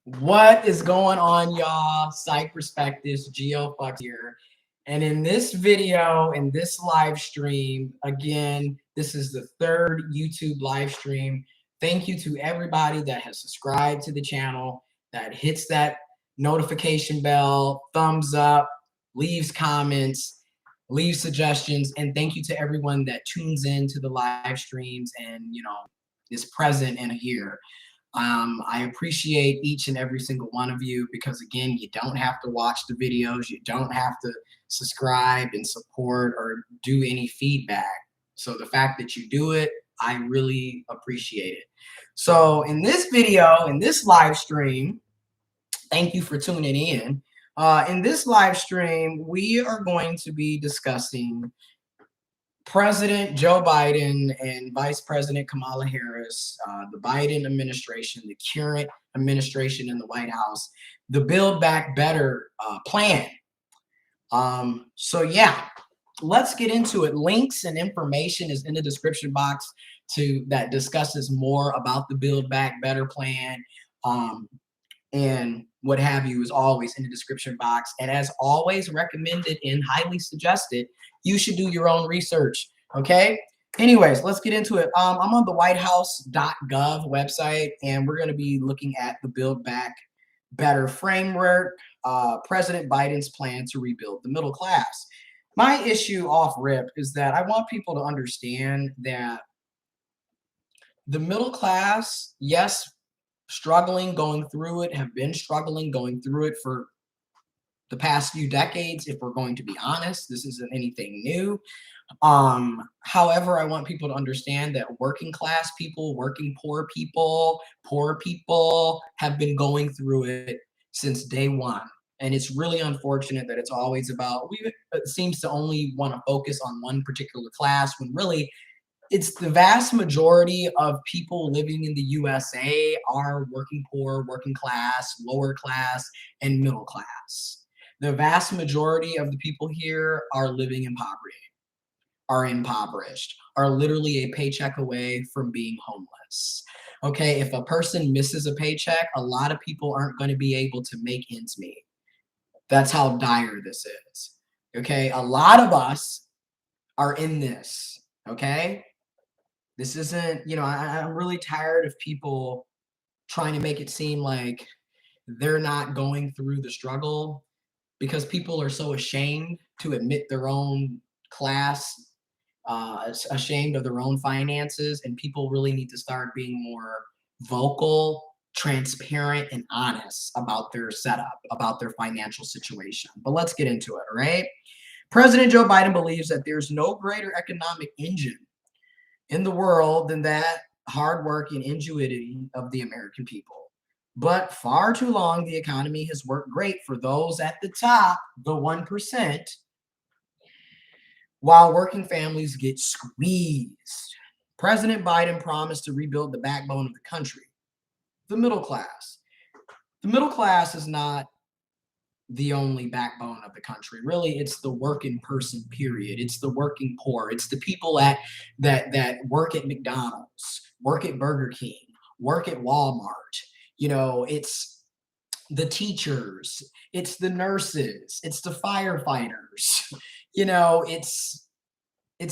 What is going on, y'all? Psych Perspectives, giofvcks here. And in this video, in this live stream, again, this is the third YouTube live stream. Thank you to everybody that has subscribed to the channel, that hits that notification bell, thumbs up, leaves comments, leaves suggestions. And thank you to everyone that tunes in to the live streams and, is present and here. I appreciate each and every single one of you because, again, you don't have to watch the videos. You don't have to subscribe and support or do any feedback. So the fact that you do it, I really appreciate it. So in this video, in this live stream, thank you for tuning in. In this live stream, we are going to be discussing President Joe Biden and Vice President Kamala Harris, the Biden administration, the current administration in the White House, the Build Back Better plan. So yeah, let's get into it. Links and information is in the description box that discusses more about the Build Back Better plan. And what have you is always in the description box. And as always, recommended and highly suggested, you should do your own research. Okay. Anyways, let's get into it. I'm on the whitehouse.gov website, and we're going to be looking at the Build Back Better framework, President Biden's plan to rebuild the middle class. My issue off rip is that I want people to understand that the middle class, yes, struggling, going through it, have been struggling, going through it for the past few decades. If we're going to be honest, this isn't anything new. However, I want people to understand that working class people, working poor people have been going through it since day one. And it's really unfortunate that it's always about, it seems to only want to focus on one particular class when really it's the vast majority of people living in the USA are working poor, working class, lower class, and middle class. The vast majority of the people here are living in poverty, are impoverished, are literally a paycheck away from being homeless. Okay, if a person misses a paycheck, a lot of people aren't going to be able to make ends meet. That's how dire this is. Okay, a lot of us are in this. Okay. This isn't, I'm really tired of people trying to make it seem like they're not going through the struggle because people are so ashamed to admit their own class, ashamed of their own finances, and people really need to start being more vocal, transparent, and honest about their setup, about their financial situation. But let's get into it, all right? President Joe Biden believes that there's no greater economic engine in the world than that hard work and ingenuity of the American people. But far too long, the economy has worked great for those at the top, the 1%, while working families get squeezed. President Biden promised to rebuild the backbone of the country, the middle class. The middle class is not the only backbone of the country. Really, it's the working person, period. It's the working poor. It's the people that work at McDonald's, work at Burger King, work at Walmart. It's the teachers, it's the nurses, it's the firefighters. It's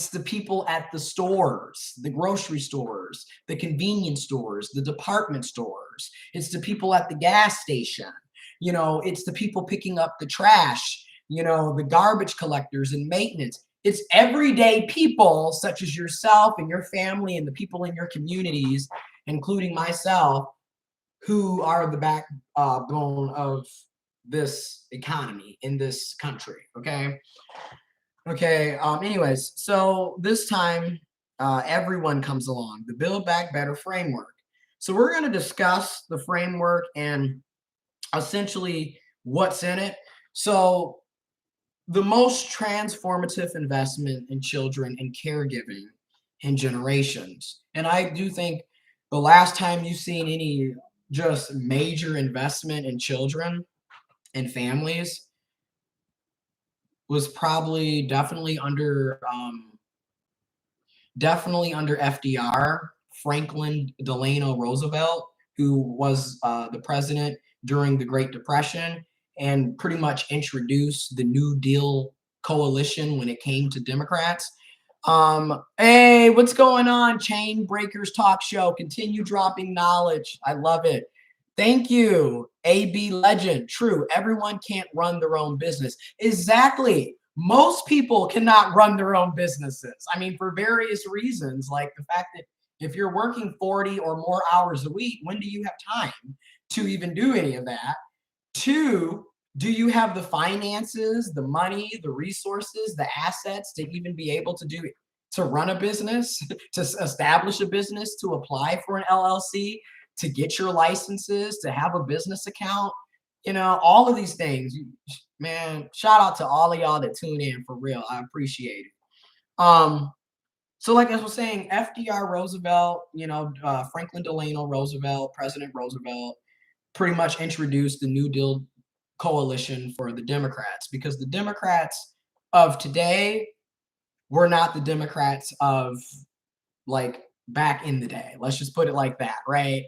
the people at the stores, the grocery stores, the convenience stores, the department stores. It's the people at the gas station. It's the people picking up the trash, the garbage collectors and maintenance. It's everyday people such as yourself and your family and the people in your communities, including myself, who are the backbone of this economy in this country. Okay. Anyways, so this time everyone comes along, the Build Back Better framework. So we're going to discuss the framework and essentially what's in it. So the most transformative investment in children and caregiving in generations. And I do think the last time you've seen any just major investment in children and families was probably definitely under FDR, Franklin Delano Roosevelt. who was the president during the Great Depression and pretty much introduced the New Deal coalition when it came to Democrats. Hey, what's going on? Chain Breakers Talk Show. Continue dropping knowledge. I love it. Thank you, AB Legend. True, everyone can't run their own business. Exactly. Most people cannot run their own businesses. I mean, for various reasons, like the fact that if you're working 40 or more hours a week, when do you have time to even do any of that? Two, do you have the finances, the money, the resources, the assets to even be able to do it, to run a business, to establish a business, to apply for an LLC, to get your licenses, to have a business account? You know, all of these things. Man, shout out to all of y'all that tune in, for real. I appreciate it. So like I was saying, FDR Roosevelt, Franklin Delano Roosevelt, President Roosevelt, pretty much introduced the New Deal coalition for the Democrats, because the Democrats of today were not the Democrats of like back in the day. Let's just put it like that, right?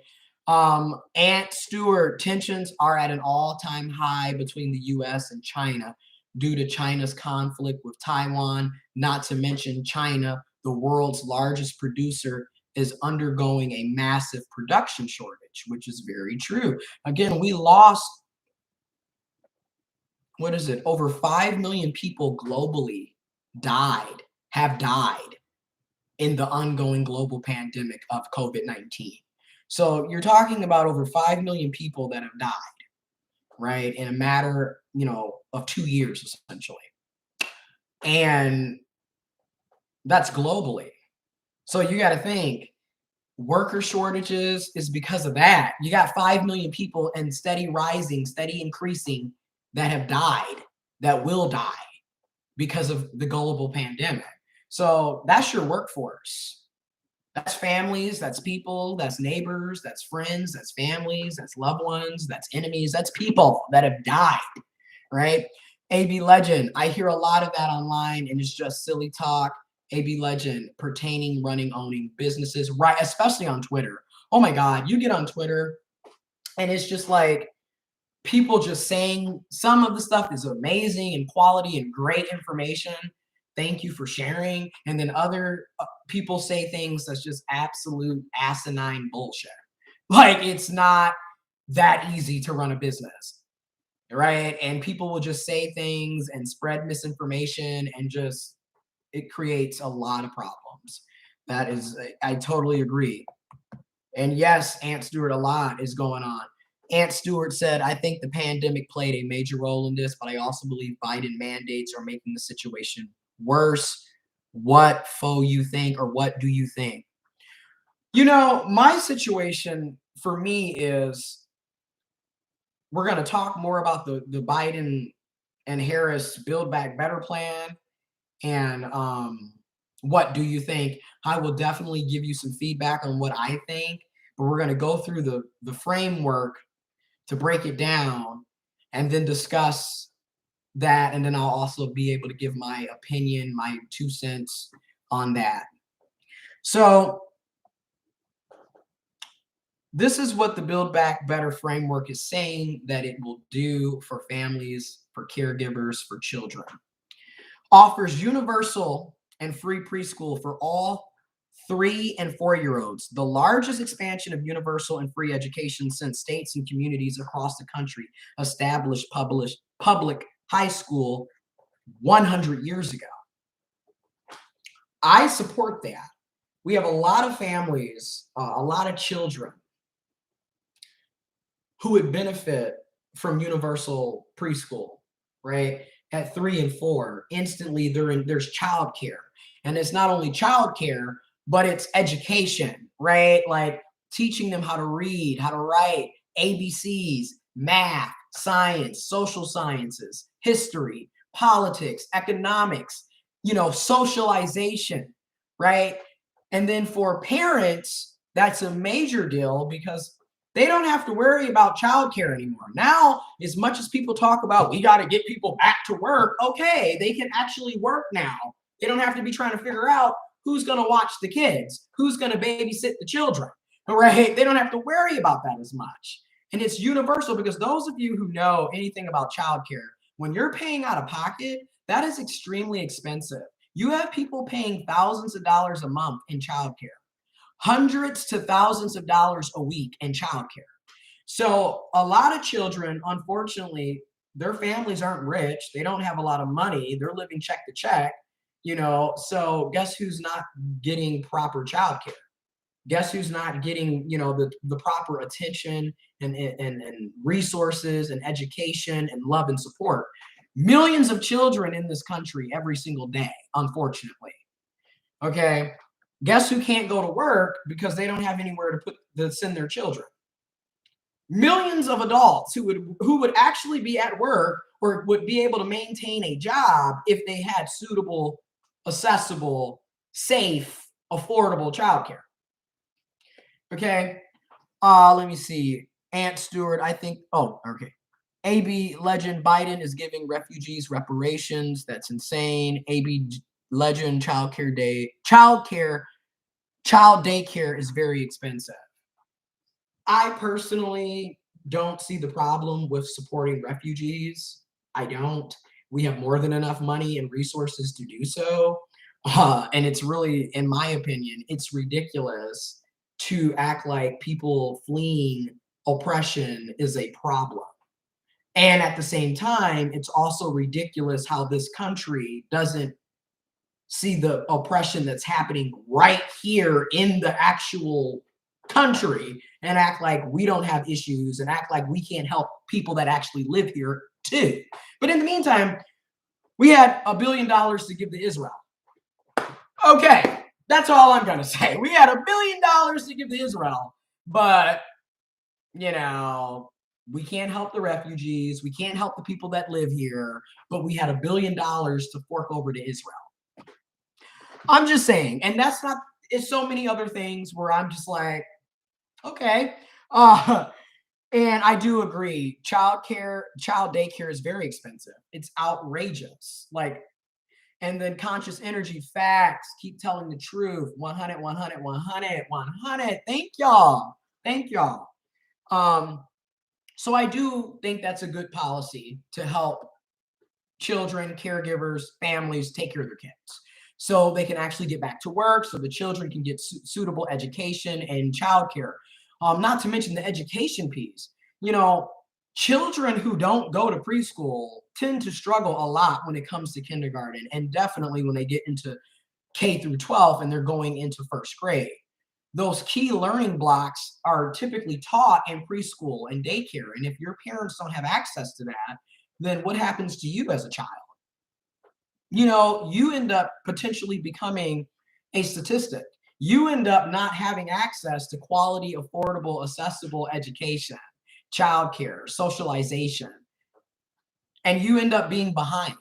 Ant Stewart, tensions are at an all-time high between the US and China due to China's conflict with Taiwan, not to mention China, the world's largest producer, is undergoing a massive production shortage, which is very true. Again, we lost, what is it? Over 5 million people globally have died in the ongoing global pandemic of COVID-19. So you're talking about over 5 million people that have died, right? In a matter, of 2 years, essentially. And that's globally. So you got to think, worker shortages is because of that. You got 5 million people and steady rising, steady increasing that have died, that will die because of the global pandemic. So that's your workforce. That's families, that's people, that's neighbors, that's friends, that's families, that's loved ones, that's enemies, that's people that have died, right? AB Legend, I hear a lot of that online and it's just silly talk. AB Legend, pertaining, running, owning businesses, right? Especially on Twitter. Oh my God, you get on Twitter and it's just like people just saying some of the stuff is amazing and quality and great information. Thank you for sharing. And then other people say things that's just absolute asinine bullshit. Like, it's not that easy to run a business, right? And people will just say things and spread misinformation, and just, it creates a lot of problems. That is, I totally agree. And yes, Ant Stewart, a lot is going on. Ant Stewart said, I think the pandemic played a major role in this, but I also believe Biden mandates are making the situation worse. What you think, or what do you think? My situation for me is, we're going to talk more about the Biden and Harris Build Back Better plan. And what do you think? I will definitely give you some feedback on what I think, but we're going to go through the framework to break it down and then discuss that. And then I'll also be able to give my opinion, my 2 cents on that. So this is what the Build Back Better framework is saying that it will do for families, for caregivers, for children. Offers universal and free preschool for all 3 and 4-year-olds, the largest expansion of universal and free education since states and communities across the country established public high school 100 years ago. I support that. We have a lot of families, a lot of children who would benefit from universal preschool, right? At 3 and 4, instantly there's childcare. And it's not only childcare, but it's education, right? Like teaching them how to read, how to write, ABCs, math, science, social sciences, history, politics, economics, socialization, right? And then for parents, that's a major deal, because they don't have to worry about childcare anymore. Now, as much as people talk about, we got to get people back to work, okay, they can actually work now. They don't have to be trying to figure out who's going to watch the kids, who's going to babysit the children. right? They don't have to worry about that as much. And it's universal because those of you who know anything about childcare, when you're paying out of pocket, that is extremely expensive. You have people paying thousands of dollars a month in childcare, hundreds to thousands of dollars a week in childcare. So a lot of children, unfortunately, their families aren't rich. They don't have a lot of money. They're living check to check, so guess who's not getting proper childcare? Guess who's not getting, the proper attention and resources and education and love and support? Millions of children in this country every single day, unfortunately. Okay. Guess who can't go to work because they don't have anywhere to send their children? Millions of adults who would actually be at work or would be able to maintain a job if they had suitable, accessible, safe, affordable childcare. Okay. Let me see. Aunt Stewart, I think. Oh, okay. AB Legend, Biden is giving refugees reparations. That's insane. AB Legend, child daycare is very expensive. I personally don't see the problem with supporting refugees. I don't. We have more than enough money and resources to do so. And it's really, in my opinion, it's ridiculous to act like people fleeing oppression is a problem. And at the same time, it's also ridiculous how this country doesn't see the oppression that's happening right here in the actual country and act like we don't have issues and act like we can't help people that actually live here too. But in the meantime, we had $1 billion to give to Israel. Okay, that's all I'm going to say. We had $1 billion to give to Israel, but, we can't help the refugees. We can't help the people that live here, but we had $1 billion to fork over to Israel. I'm just saying, and it's so many other things where I'm just like, okay. And I do agree. Child daycare is very expensive. It's outrageous. And then conscious energy facts, keep telling the truth. 100, 100, 100, 100. Thank y'all. Thank y'all. So I do think that's a good policy to help children, caregivers, families take care of their kids so they can actually get back to work, so the children can get suitable education and childcare. Not to mention the education piece. Children who don't go to preschool tend to struggle a lot when it comes to kindergarten, and definitely when they get into K through 12 and they're going into first grade. Those key learning blocks are typically taught in preschool and daycare. And if your parents don't have access to that, then what happens to you as a child? You end up potentially becoming a statistic. You end up not having access to quality, affordable, accessible education, childcare, socialization, and you end up being behind.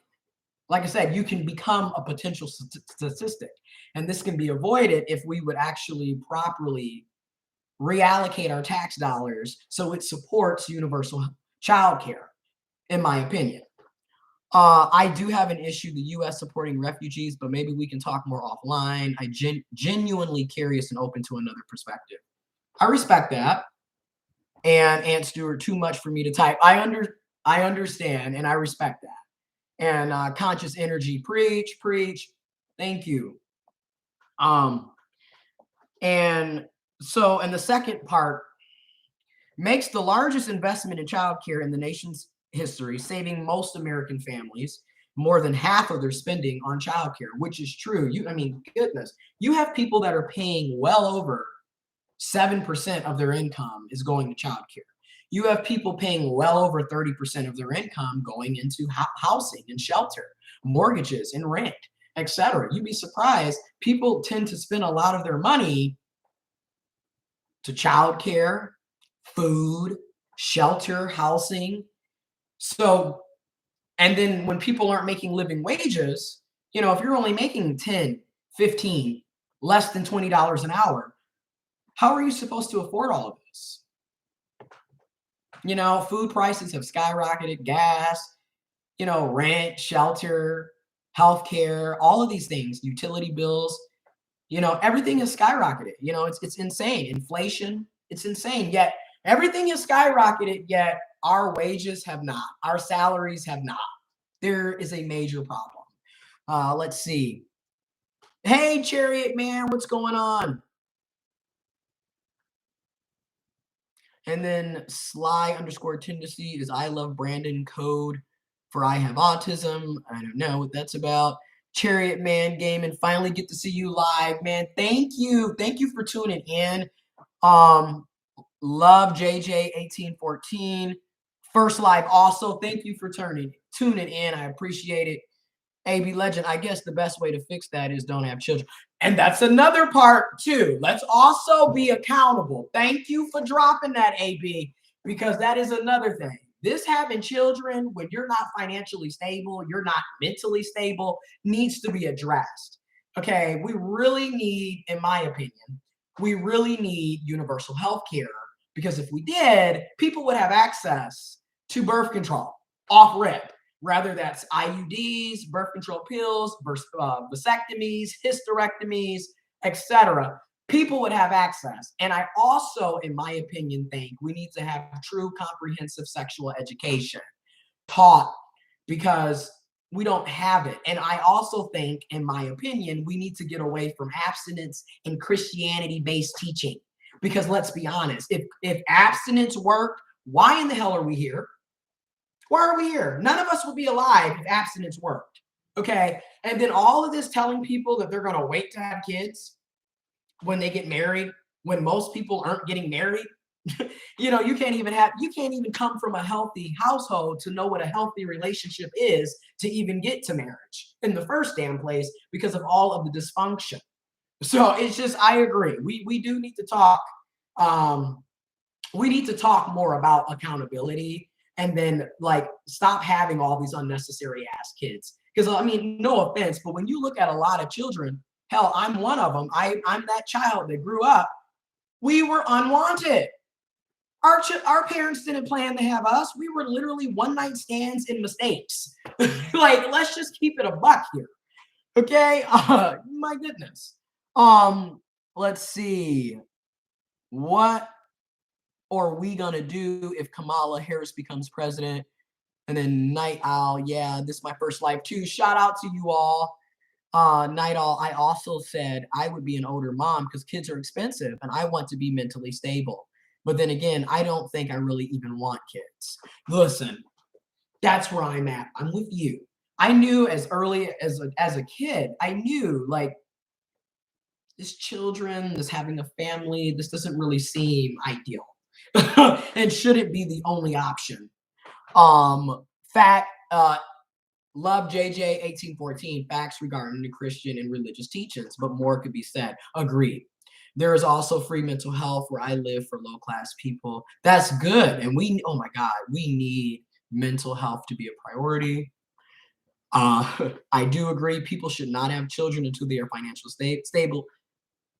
Like I said, you can become a potential statistic, and this can be avoided if we would actually properly reallocate our tax dollars so it supports universal childcare, in my opinion. I do have an issue, the U.S. supporting refugees, but maybe we can talk more offline. I genuinely curious and open to another perspective. I respect that. And Aunt Stewart, too much for me to type. I understand, and I respect that. And conscious energy, preach. Thank you. And the second part makes the largest investment in childcare in the nation's history, saving most American families more than half of their spending on childcare, which is true. Goodness, you have people that are paying well over 7% of their income is going to childcare. You have people paying well over 30% of their income going into housing and shelter, mortgages and rent, etc. You'd be surprised. People tend to spend a lot of their money to childcare, food, shelter, housing. So, and then when people aren't making living wages, if you're only making 10, 15, less than $20 an hour, how are you supposed to afford all of this? Food prices have skyrocketed, gas, rent, shelter, healthcare, all of these things, utility bills. You know, everything has skyrocketed. You know, it's insane. Inflation, it's insane. Yet everything has skyrocketed, yet our wages have not. Our salaries have not. There is a major problem. Let's see. Hey, Chariot Man, what's going on? And then Sly underscore tendency is I love Brandon code for I have autism. I don't know what that's about. Chariot Man game and finally get to see you live, man. Thank you. Thank you for tuning in. Love JJ 1814. First live also. Thank you for tuning in. I appreciate it. AB Legend, I guess the best way to fix that is don't have children. And that's another part too. Let's also be accountable. Thank you for dropping that, AB, because that is another thing. This having children when you're not financially stable, you're not mentally stable, needs to be addressed. Okay, we really need, in my opinion, we really need universal health care, because if we did, people would have access to birth control off rip. Rather that's IUDs, birth control pills, vasectomies, hysterectomies, etc. People would have access. And I also, in my opinion, think we need to have true comprehensive sexual education taught, because we don't have it. And I also think, in my opinion, we need to get away from abstinence and Christianity-based teaching. Because let's be honest, if abstinence worked, why in the hell are we here? Why are we here? None of us would be alive if abstinence worked. Okay. And then all of this telling people that they're going to wait to have kids when they get married, when most people aren't getting married. You know, you can't even come from a healthy household to know what a healthy relationship is to even get to marriage in the first damn place, because of all of the dysfunction. So it's just, I agree. We do need to talk. We need to talk more about accountability, and then like stop having all these unnecessary ass kids. Because I mean, no offense, but when you look at a lot of children, hell, I'm one of them. I'm that child that grew up. We were unwanted. Our parents didn't plan to have us. We were literally one night stands and mistakes. Like, let's just keep it a buck here. Okay. My goodness. Let's see. What are we gonna do if Kamala Harris becomes president? And then Night Owl, yeah, this is my first live too. Shout out to you all. Night Owl, I also said I would be an older mom because kids are expensive and I want to be mentally stable. But then again, I don't think I really even want kids. Listen, that's where I'm at. I'm with you. I knew as early as a kid, I knew like this children, this having a family, this doesn't really seem ideal. And shouldn't be the only option. Fact, love JJ 1814, facts regarding the Christian and religious teachings, but more could be said. Agreed. There is also free mental health where I live for low class people. That's good. And oh my God, we need mental health to be a priority. I do agree people should not have children until they are financially stable.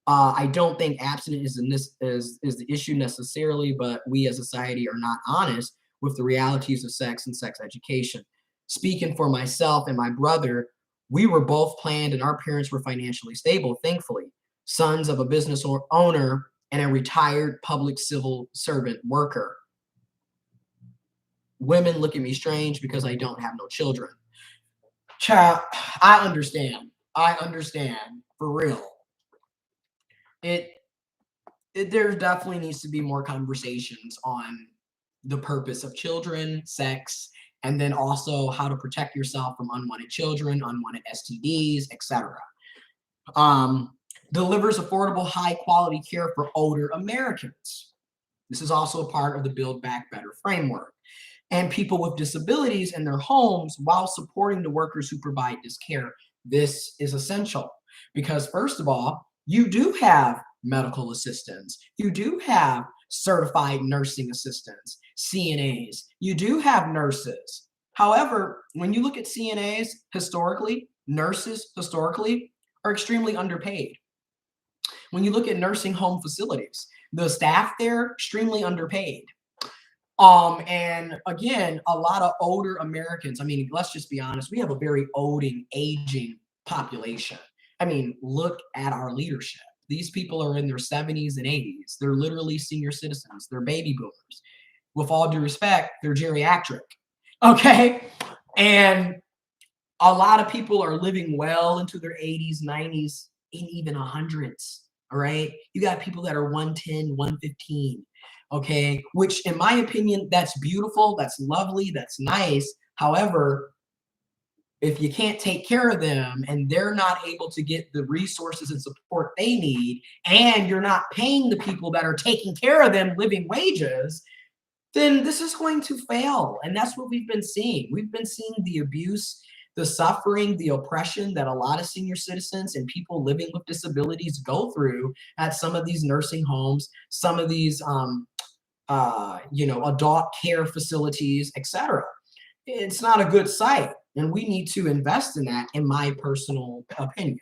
I don't think abstinence is the issue necessarily, but we as a society are not honest with the realities of sex and sex education. Speaking for myself and my brother, we were both planned and our parents were financially stable, thankfully. Sons of a business owner and a retired public civil servant worker. Women look at me strange because I don't have no children. Child, I understand. I understand for real. There definitely needs to be more conversations on the purpose of children, sex, and then also how to protect yourself from unwanted children, unwanted STDs, etc. Delivers affordable, high-quality care for older Americans. This is also a part of the Build Back Better framework. And people with disabilities in their homes while supporting the workers who provide this care. This is essential because, first of all, you do have medical assistants. You do have certified nursing assistants, CNAs. You do have nurses. However, when you look at CNAs historically, nurses historically are extremely underpaid. When you look at nursing home facilities, the staff there extremely underpaid. And again, a lot of older Americans, I mean, let's just be honest, we have a very aging population. I mean, look at our leadership. These people are in their 70s and 80s. They're literally senior citizens. They're baby boomers. With all due respect, they're geriatric. Okay. And a lot of people are living well into their 80s, 90s, and even 100s. All right. You got people that are 110, 115. Okay. Which, in my opinion, that's beautiful. That's lovely. That's nice. However, if you can't take care of them and they're not able to get the resources and support they need, and you're not paying the people that are taking care of them living wages, then this is going to fail. And that's what we've been seeing. We've been seeing the abuse, the suffering, the oppression that a lot of senior citizens and people living with disabilities go through at some of these nursing homes, some of these adult care facilities, etc. It's not a good sight, and we need to invest in that, in my personal opinion.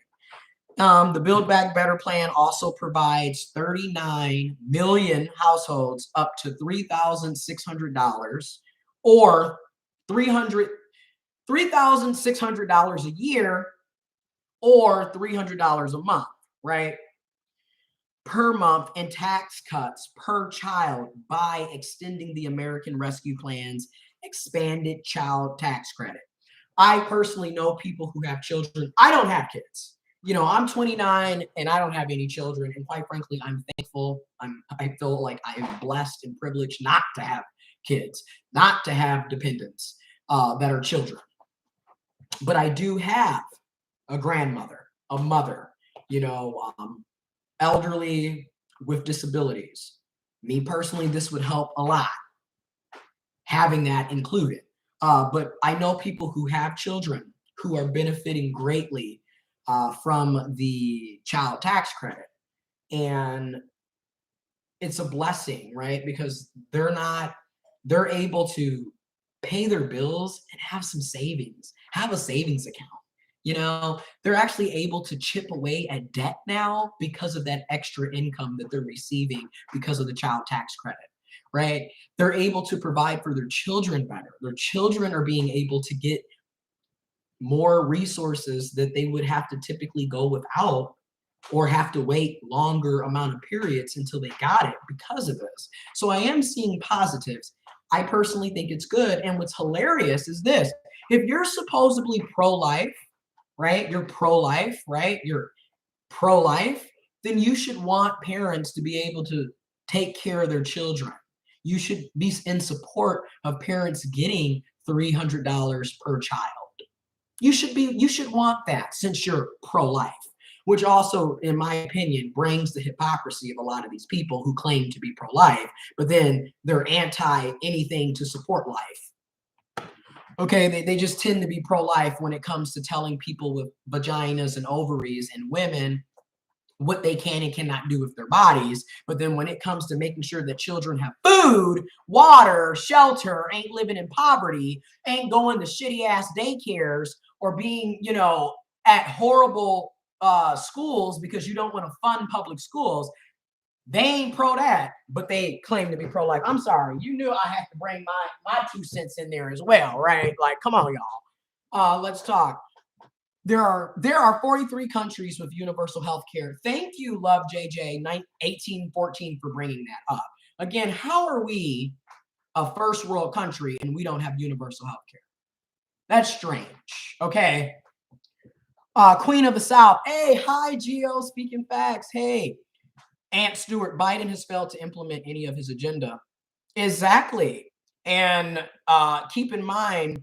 The Build Back Better plan also provides 39 million households up to $3,600 or $3,600 a year or $300 a month, right? Per month in tax cuts per child by extending the American Rescue Plan's expanded child tax credit. I personally know people who have children. I don't have kids. I'm 29 and I don't have any children. And quite frankly, I'm thankful. I feel like I am blessed and privileged not to have kids, not to have dependents that are children. But I do have a grandmother, a mother, elderly with disabilities. Me personally, this would help a lot, having that included. But I know people who have children who are benefiting greatly from the child tax credit. And it's a blessing, right? Because they're able to pay their bills and have some savings, have a savings account. They're actually able to chip away at debt now because of that extra income that they're receiving because of the child tax credit, right? They're able to provide for their children better. Their children are being able to get more resources that they would have to typically go without or have to wait longer amount of periods until they got it because of this. So I am seeing positives. I personally think it's good. And what's hilarious is this: if you're supposedly pro-life, right? You're pro-life, right? You're pro-life, then you should want parents to be able to take care of their children. You should be in support of parents getting $300 per child. You should want that since you're pro-life, which also, in my opinion, brings the hypocrisy of a lot of these people who claim to be pro-life, but then they're anti anything to support life. Okay, they just tend to be pro-life when it comes to telling people with vaginas and ovaries and women what they can and cannot do with their bodies. But then when it comes to making sure that children have food, water, shelter, ain't living in poverty, ain't going to shitty ass daycares, or being, at horrible schools because you don't want to fund public schools, they ain't pro that, but they claim to be pro-life. I'm sorry, you knew I had to bring my 2 cents in there as well, right? Like, come on, y'all. Let's talk. There are 43 countries with universal health care. Thank you, Love JJ 1814 for bringing that up. Again, how are we a first world country and we don't have universal health care? That's strange. Okay. Queen of the South. Hey, hi, Gio, speaking facts. Hey, Aunt Stewart, Biden has failed to implement any of his agenda. Exactly. And keep in mind,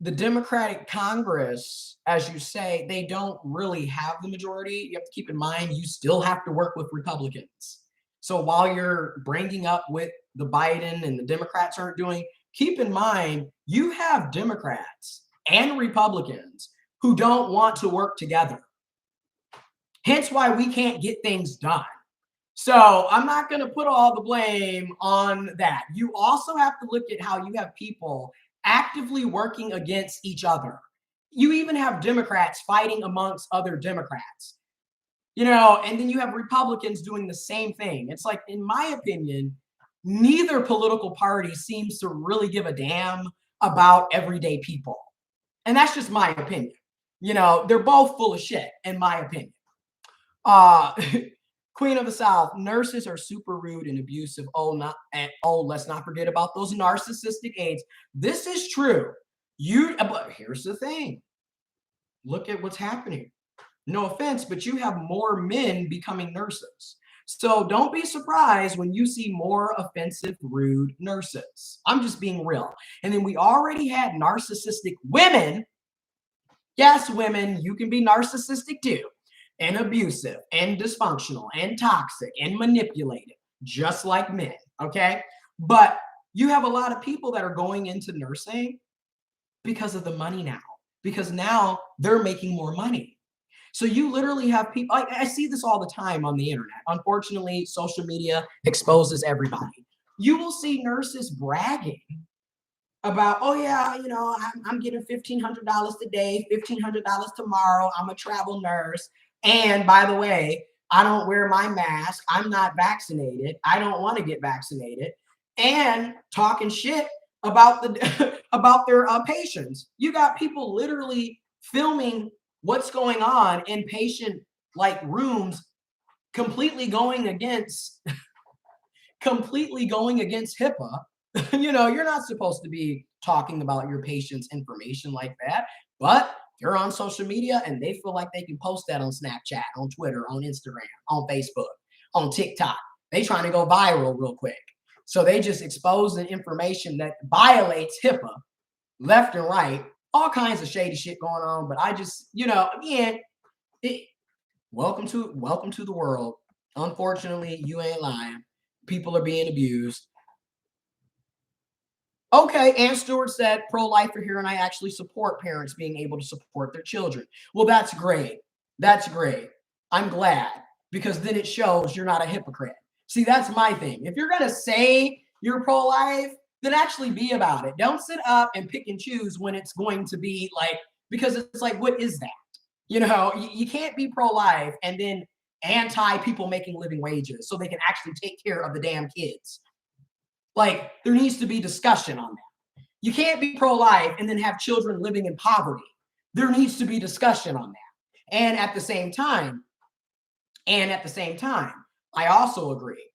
the Democratic Congress, as you say, they don't really have the majority. You have to keep in mind, you still have to work with Republicans. So while you're bringing up what the Biden and the Democrats aren't doing, keep in mind, you have Democrats and Republicans who don't want to work together. Hence why we can't get things done. So I'm not going to put all the blame on that. You also have to look at how you have people actively working against each other. You even have Democrats fighting amongst other Democrats, and then you have Republicans doing the same thing. It's like, in my opinion, neither political party seems to really give a damn about everyday people. And that's just my opinion. You know, they're both full of shit, in my opinion. Uh, Queen of the South, nurses are super rude and abusive. Let's not forget about those narcissistic aides. This is true. But here's the thing. Look at what's happening. No offense, but you have more men becoming nurses. So don't be surprised when you see more offensive, rude nurses. I'm just being real. And then we already had narcissistic women. Yes, women, you can be narcissistic too, and abusive, and dysfunctional, and toxic, and manipulative, just like men, okay? But you have a lot of people that are going into nursing because of the money now, because now they're making more money. So you literally have people, I see this all the time on the internet. Unfortunately, social media exposes everybody. You will see nurses bragging about, oh yeah, you know, I'm getting $1,500 today, $1,500 tomorrow. I'm a travel nurse. And by the way, I don't wear my mask. I'm not vaccinated. I don't want to get vaccinated. And talking shit about about their patients. You got people literally filming what's going on in patient like rooms, completely going against HIPAA. You know, you're not supposed to be talking about your patient's information like that, but they're on social media and they feel like they can post that on Snapchat, on Twitter, on Instagram, on Facebook, on TikTok. They trying to go viral real quick. So they just expose the information that violates HIPAA left and right, all kinds of shady shit going on. But I just, you know, again, welcome to the world. Unfortunately, you ain't lying. People are being abused. Okay, Ann Stewart said, pro-lifer here, and I actually support parents being able to support their children. Well, that's great. That's great. I'm glad, because then it shows you're not a hypocrite. See, that's my thing. If you're going to say you're pro-life, then actually be about it. Don't sit up and pick and choose when it's going to be like, because it's like, what is that? You know, you can't be pro-life and then anti people making living wages so they can actually take care of the damn kids. Like, there needs to be discussion on that. You can't be pro-life and then have children living in poverty. There needs to be discussion on that. And at the same time, I also agree.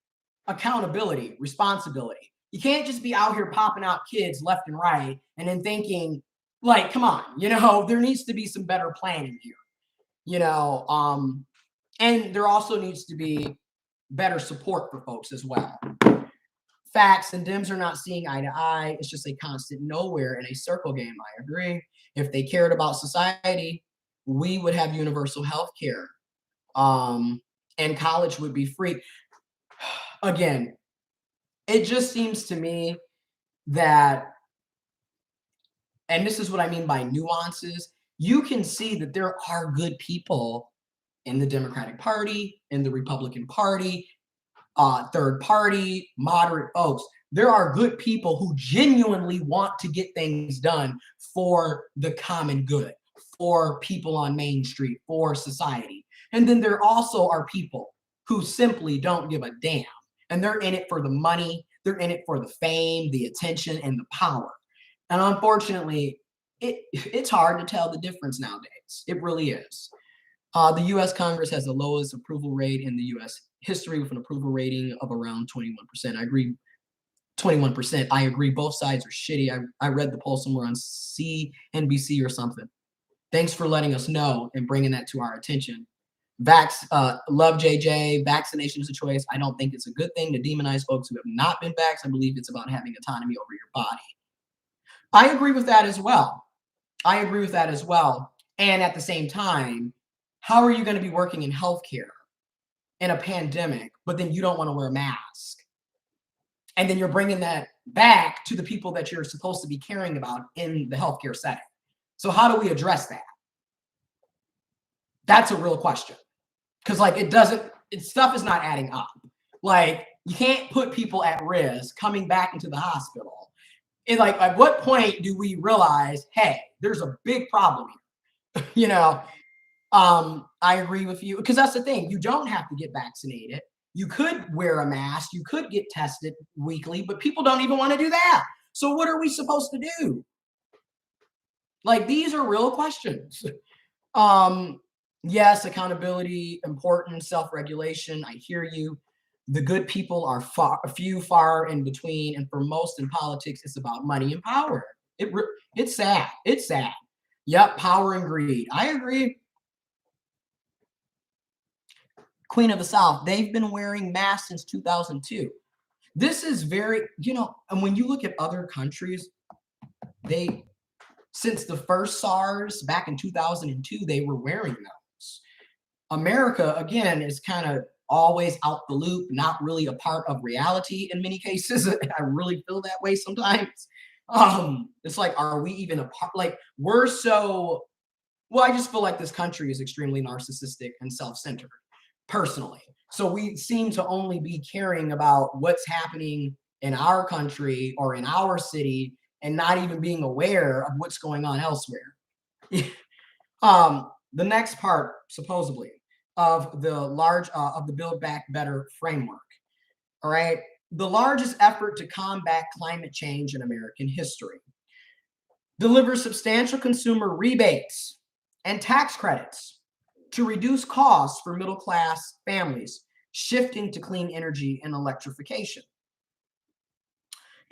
Accountability, responsibility. You can't just be out here popping out kids left and right and then thinking, like, come on, you know, there needs to be some better planning here. You know, and there also needs to be better support for folks as well. Facts and Dems are not seeing eye to eye. It's just a constant nowhere in a circle game. I agree. If they cared about society, we would have universal health care. And college would be free. Again, it just seems to me that, and this is what I mean by nuances, you can see that there are good people in the Democratic Party, in the Republican Party, third party, moderate folks. There are good people who genuinely want to get things done for the common good, for people on Main Street, for society. And then there also are people who simply don't give a damn. And they're in it for the money, they're in it for the fame, the attention, and the power. And unfortunately, it's hard to tell the difference nowadays. It really is. The U.S. Congress has the lowest approval rate in the U.S. history with an approval rating of around 21%. I agree, 21%. I agree. Both sides are shitty. I read the poll somewhere on CNBC or something. Thanks for letting us know and bringing that to our attention. Love JJ. Vaccination is a choice. I don't think it's a good thing to demonize folks who have not been vaxxed. I believe it's about having autonomy over your body. I agree with that as well. And at the same time, how are you going to be working in healthcare in a pandemic, but then you don't want to wear a mask? And then you're bringing that back to the people that you're supposed to be caring about in the healthcare setting. So how do we address that? That's a real question. Because like stuff is not adding up. Like, you can't put people at risk coming back into the hospital. And like, at what point do we realize, hey, there's a big problem here? You know, I agree with you, because that's the thing. You don't have to get vaccinated. You could wear a mask. You could get tested weekly, but people don't even want to do that. So what are we supposed to do? Like, these are real questions. Um, yes, accountability, important, self-regulation. I hear you. The good people are far in between, and for most in politics, it's about money and power. It's sad. It's sad. Yep, power and greed. I agree. Queen of the South. They've been wearing masks since 2002. This is very, and when you look at other countries, they since the first SARS back in 2002, they were wearing those. America, again, is kind of always out the loop, not really a part of reality in many cases. I really feel that way sometimes. It's like, are we even a part? Like, we're so, well, I just feel like this country is extremely narcissistic and self-centered, personally. So we seem to only be caring about what's happening in our country or in our city and not even being aware of what's going on elsewhere. The next part, supposedly, of the Build Back Better framework. All right, the largest effort to combat climate change in American history. Delivers substantial consumer rebates and tax credits to reduce costs for middle-class families, shifting to clean energy and electrification.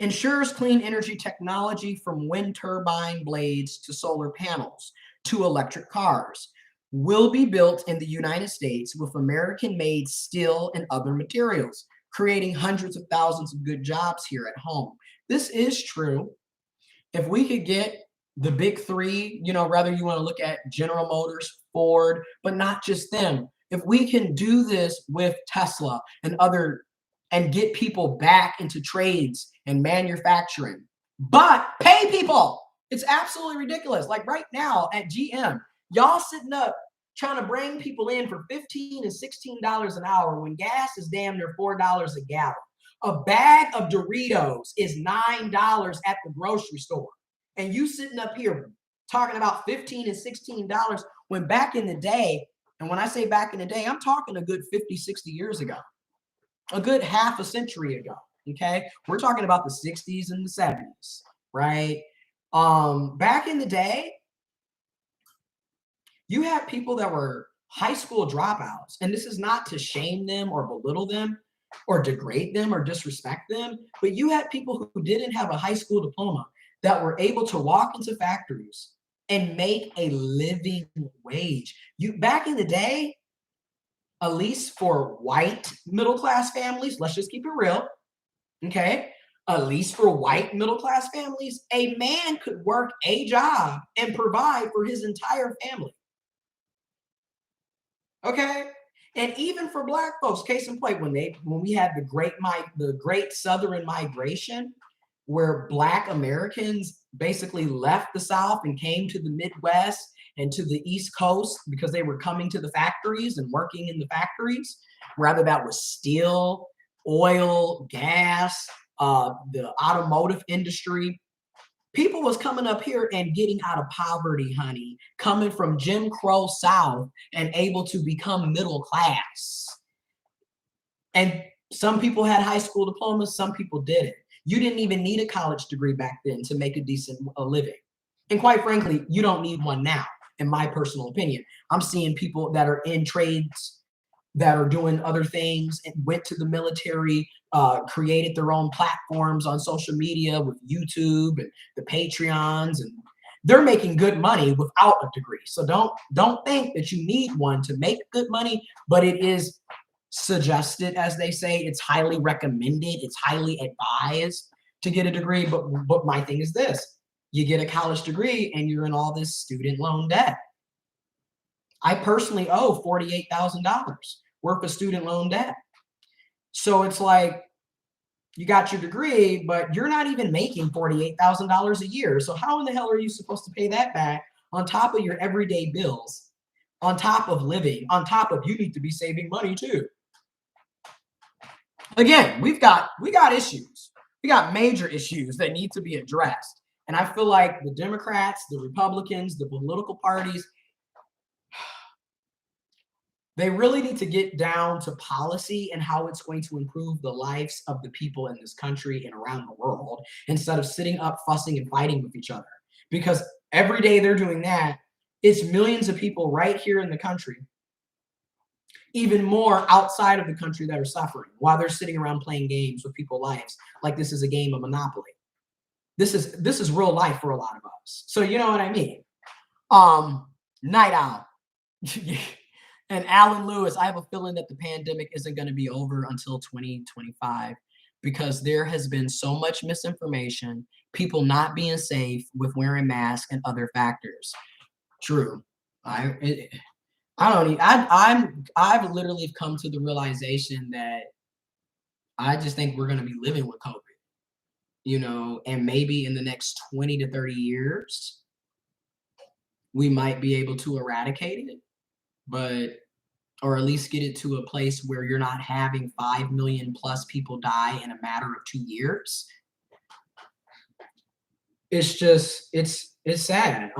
Ensures clean energy technology from wind turbine blades to solar panels to electric cars will be built in the United States with American-made steel and other materials, creating hundreds of thousands of good jobs here at home. This is true. If we could get the big three, whether you want to look at General Motors, Ford, but not just them, if we can do this with Tesla and other and get people back into trades and manufacturing, but pay people. It's absolutely ridiculous. Like right now at GM, y'all sitting up trying to bring people in for $15 and $16 an hour when gas is damn near $4 a gallon. A bag of Doritos is $9 at the grocery store. And you sitting up here talking about $15 and $16 when back in the day, and when I say back in the day, I'm talking a good 50, 60 years ago, a good half a century ago. Okay. We're talking about the 60s and the 70s, right? Back in the day, you had people that were high school dropouts, and this is not to shame them or belittle them or degrade them or disrespect them, but you had people who didn't have a high school diploma that were able to walk into factories and make a living wage. Back in the day, at least for white middle-class families, let's just keep it real, okay? At least for white middle-class families, a man could work a job and provide for his entire family. Okay? And even for Black folks, case in point, when we had the great Southern migration, where Black Americans basically left the South and came to the Midwest and to the East Coast because they were coming to the factories and working in the factories, whether that was steel, oil, gas, the automotive industry. People was coming up here and getting out of poverty, honey, coming from Jim Crow South and able to become middle class. And some people had high school diplomas, some people didn't. You didn't even need a college degree back then to make a decent living. And quite frankly, you don't need one now, in my personal opinion. I'm seeing people that are in trades, that are doing other things, and went to the military, created their own platforms on social media with YouTube and the Patreons, and they're making good money without a degree. So don't think that you need one to make good money, but it is suggested, as they say. It's highly recommended, it's highly advised to get a degree. But my thing is this: you get a college degree and you're in all this student loan debt. I personally owe $48,000 worth of student loan debt. So it's like, you got your degree, but you're not even making $48,000 a year. So how in the hell are you supposed to pay that back on top of your everyday bills, on top of living, on top of you need to be saving money too? Again, we got issues. We got major issues that need to be addressed. And I feel like the Democrats, the Republicans, the political parties, they really need to get down to policy and how it's going to improve the lives of the people in this country and around the world, instead of sitting up, fussing, and fighting with each other. Because every day they're doing that, It's millions of people right here in the country, even more outside of the country that are suffering while they're sitting around playing games with people's lives like this is a game of Monopoly. This is real life for a lot of us. So you know what I mean? Night Owl. And Alan Lewis, I have a feeling that the pandemic isn't going to be over until 2025 because there has been so much misinformation, people not being safe with wearing masks and other factors. True. I've literally come to the realization that I just think we're going to be living with COVID, you know, and maybe in the next 20 to 30 years, we might be able to eradicate it, but or at least get it to a place where you're not having 5 million plus people die in a matter of 2 years. It's just, it's sad.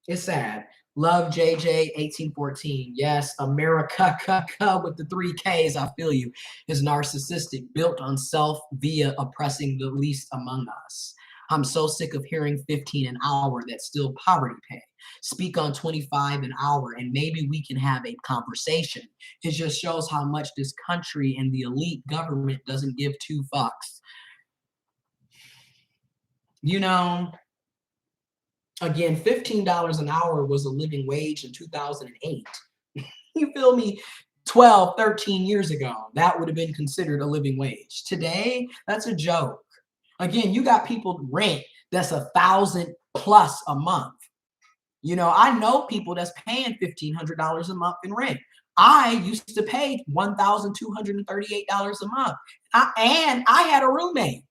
It's sad. Love JJ 1814. Yes, America with the 3 Ks. I feel you. Is narcissistic, built on self via oppressing the least among us. I'm so sick of hearing 15 an hour that's still poverty pay. Speak on 25 an hour and maybe we can have a conversation. It just shows how much this country and the elite government doesn't give 2 fucks. You know, again, $15 an hour was a living wage in 2008. You feel me? 12, 13 years ago, that would have been considered a living wage. Today, that's a joke. Again, you got people rent that's $1,000 plus a month. You know, I know people that's paying $1,500 a month in rent. I used to pay $1,238 a month. And I had a roommate.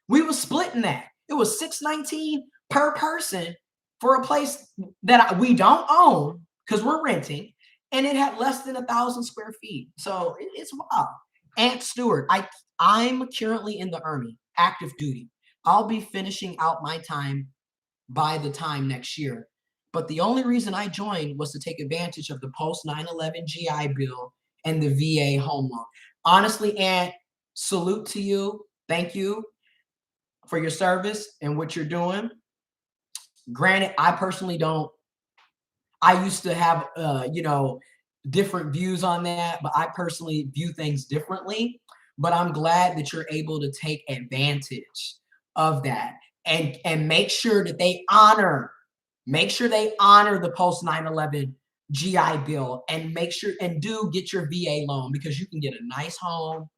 We were splitting that. It was $619 per person for a place that we don't own because we're renting, and it had less than 1,000 square feet. So it's wild. Aunt Stewart, I'm currently in the Army, active duty. I'll be finishing out my time by the time next year. But the only reason I joined was to take advantage of the post 9/11 GI Bill and the VA home loan. Honestly, Aunt, salute to you. Thank you for your service and what you're doing. Granted, I personally don't. I used to have, different views on that, but I personally view things differently. But I'm glad that you're able to take advantage of that and make sure that they honor the post 9/11 GI Bill and make sure and do get your VA loan because you can get a nice home,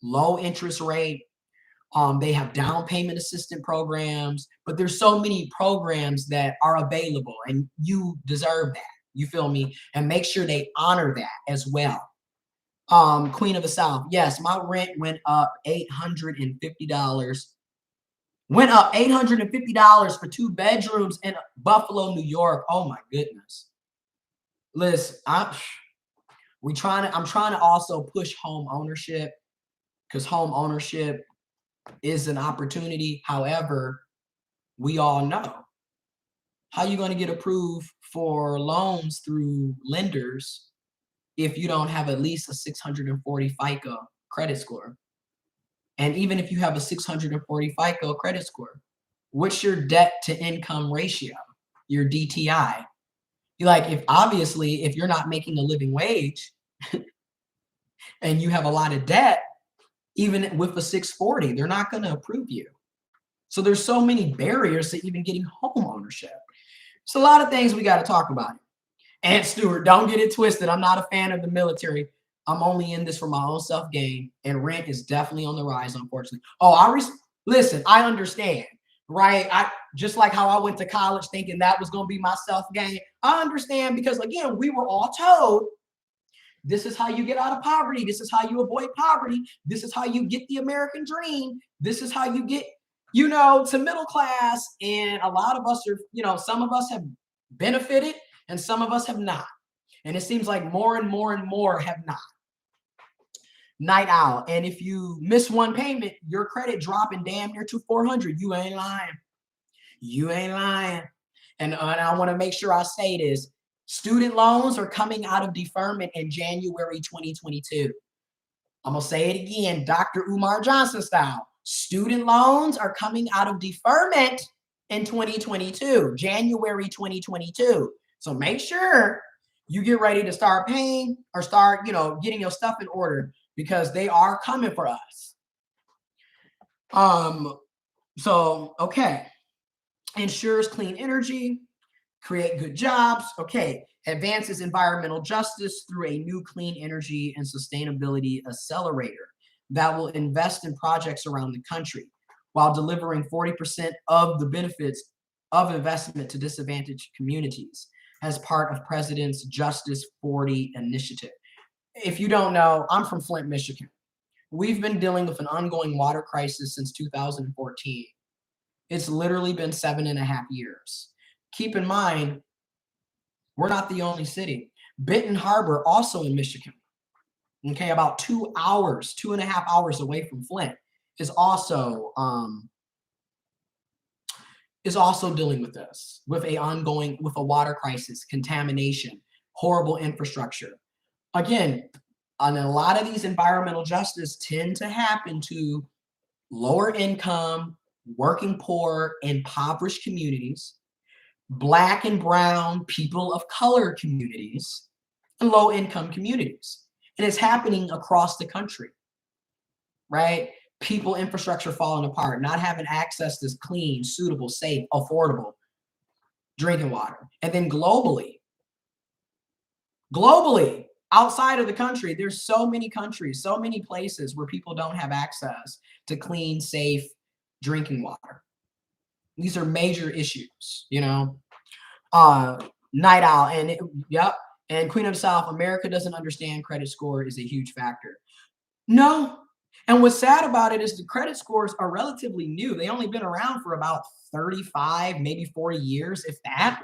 low interest rate. They have down payment assistance programs, but there's so many programs that are available and you deserve that. You feel me? And make sure they honor that as well. Queen of the South. Yes, my rent went up $850. Went up $850 for 2 bedrooms in Buffalo, New York. Oh my goodness. Listen, I'm trying to also push home ownership because home ownership is an opportunity. However, we all know how you going to get approved for loans through lenders if you don't have at least a 640 FICO credit score. And even if you have a 640 FICO credit score, what's your debt to income ratio, your DTI? You're like, if you're not making a living wage and you have a lot of debt, even with a 640, they're not going to approve you. So there's so many barriers to even getting home ownership. It's a lot of things we got to talk about. Aunt Stewart, don't get it twisted. I'm not a fan of the military. I'm only in this for my own self-gain, and rent is definitely on the rise, unfortunately. Oh, listen, I understand, right? I just like how I went to college thinking that was going to be my self-gain. I understand because, again, we were all told this is how you get out of poverty. This is how you avoid poverty. This is how you get the American dream. This is how you get, to middle class. And a lot of us are, some of us have benefited and some of us have not. And it seems like more and more and more have not. Night Owl. And if you miss one payment, your credit dropping damn near to 400. You ain't lying. You ain't lying. And I want to make sure I say this. Student loans are coming out of deferment in January 2022. I'm going to say it again, Dr. Umar Johnson style. Student loans are coming out of deferment in 2022, January 2022. So make sure you get ready to start paying or start, getting your stuff in order because they are coming for us. So, okay. Ensures clean energy, create good jobs. Okay. Advances environmental justice through a new clean energy and sustainability accelerator that will invest in projects around the country while delivering 40% of the benefits of investment to disadvantaged communities as part of President's Justice 40 initiative. If you don't know, I'm from Flint, Michigan. We've been dealing with an ongoing water crisis since 2014. It's literally been 7.5 years. Keep in mind, we're not the only city. Benton Harbor, also in Michigan, okay, about 2 hours, 2.5 hours away from Flint, is also dealing with this, with a water crisis, contamination, horrible infrastructure. Again, on a lot of these environmental justice tend to happen to lower income, working poor, impoverished communities, Black and brown, people of color communities, and low income communities. And it's happening across the country, right? People, infrastructure falling apart, not having access to clean, suitable, safe, affordable drinking water. And then globally, outside of the country, there's so many countries, so many places where people don't have access to clean, safe drinking water. These are major issues, Night Owl, and Queen of the South, America doesn't understand credit score is a huge factor. No. And what's sad about it is the credit scores are relatively new. They only been around for about 35, maybe 40 years, if that.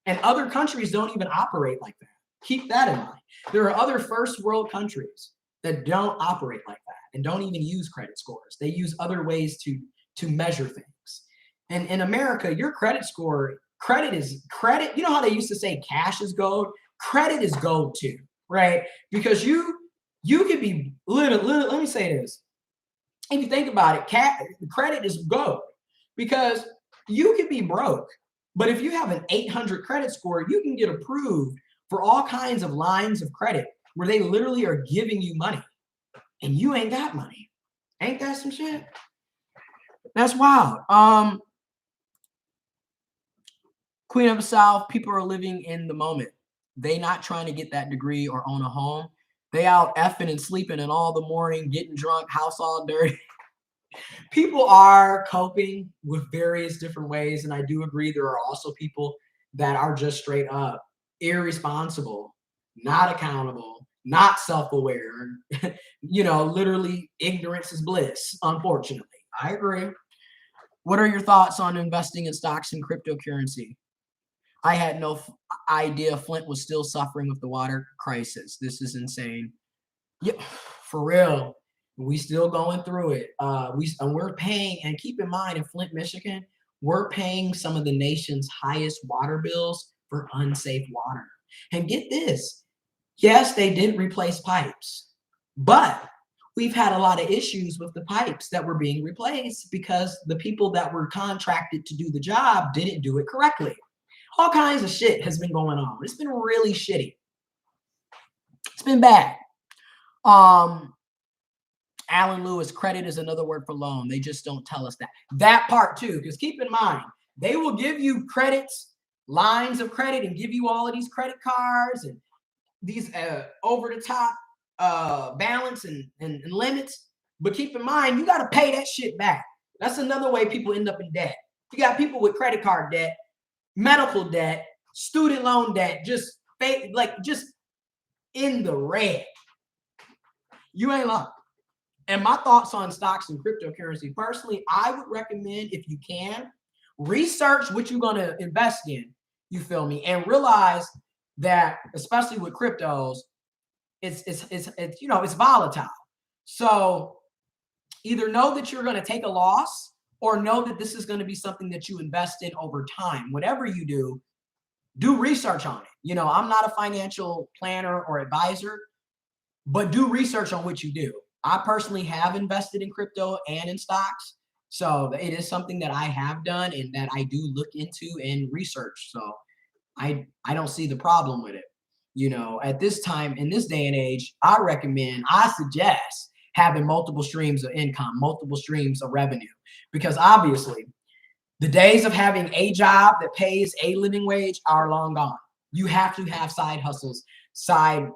And other countries don't even operate like that. Keep that in mind. There are other first world countries that don't operate like that and don't even use credit scores. They use other ways to measure things. And in America, your credit score, credit is credit. You know how they used to say cash is gold? Credit is gold too, right? Because you could be, let me say this. If you think about it, credit is gold because you could be broke, but if you have an 800 credit score, you can get approved for all kinds of lines of credit where they literally are giving you money and you ain't got money. Ain't that some shit? That's wild. Queen of the South, people are living in the moment. They not trying to get that degree or own a home. They out effing and sleeping in all the morning, getting drunk, house all dirty. People are coping with various different ways. And I do agree there are also people that are just straight up irresponsible, not accountable, not self-aware. Literally ignorance is bliss, unfortunately. I agree. What are your thoughts on investing in stocks and cryptocurrency? I had no idea Flint was still suffering with the water crisis. This is insane. Yeah, for real. We still going through it. We're paying, and keep in mind in Flint, Michigan, we're paying some of the nation's highest water bills for unsafe water. And get this, yes, they did replace pipes, but we've had a lot of issues with the pipes that were being replaced because the people that were contracted to do the job didn't do it correctly. All kinds of shit has been going on. It's been really shitty. It's been bad. Alan Lewis, credit is another word for loan. They just don't tell us that. That part too, because keep in mind, they will give you credits, lines of credit, and give you all of these credit cards and these over-the-top balance and limits. But keep in mind, you got to pay that shit back. That's another way people end up in debt. You got people with credit card debt, medical debt, student loan debt, just in the red. You ain't lying. And my thoughts on stocks and cryptocurrency, personally, I would recommend, if you can, research what you're going to invest in, you feel me, and realize that, especially with cryptos, it's volatile. So either know that you're going to take a loss or know that this is going to be something that you invest in over time. Whatever you do research on it. I'm not a financial planner or advisor, but do research on what you do. I personally have invested in crypto and in stocks. So it is something that I have done and that I do look into and research. So I don't see the problem with it. You know, at this time, in this day and age, I suggest having multiple streams of income, multiple streams of revenue, because obviously the days of having a job that pays a living wage are long gone. You have to have side hustles, side,